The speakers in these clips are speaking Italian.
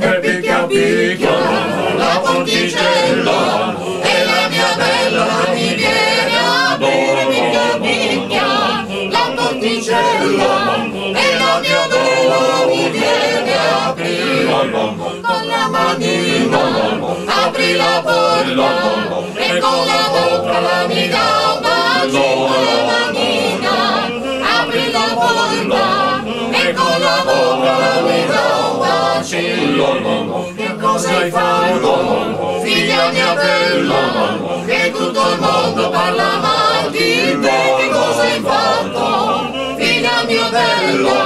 E picchia picchia la porticella e la mia bella mi viene a aprire. Picchia picchia la porticella e la mia bella mi viene a aprire. Con la manina apri la porta e con la bocca la mi dà un bacino. Con la manina apri la porta e con la bocca la mi dà un bacino. Che cosa hai fatto, figlia mia bella, che tutto il mondo parla mal di te? Che cosa hai fatto, figlia mia bella,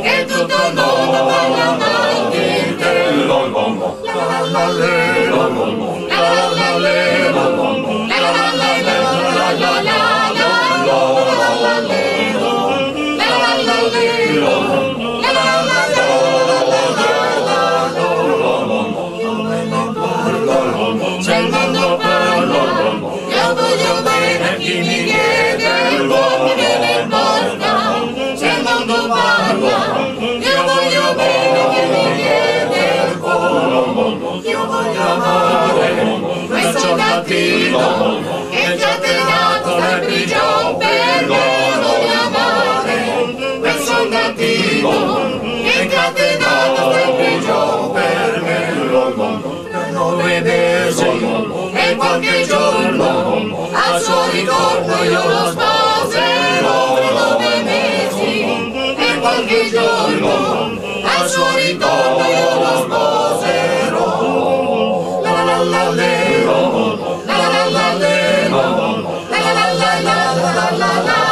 che tutto il mondo parla mal di te? La la la le, la la la le, la la la le, la la la se il mondo parla, io voglio bene a chi mi chiede il buon mi viene in porta. Se il mondo parla, io voglio bene a chi mi chiede il buon. Io voglio amare questo gattino che già tenato dal prigione per me. Voglio amare questo gattino che già tenato dal prigione per me. 9 mesi e qualche giorno al suo ritorno io lo sposerò. 9 mesi e qualche giorno al suo ritorno io lo sposerò. La la la le, la la la le, la la la la la la la.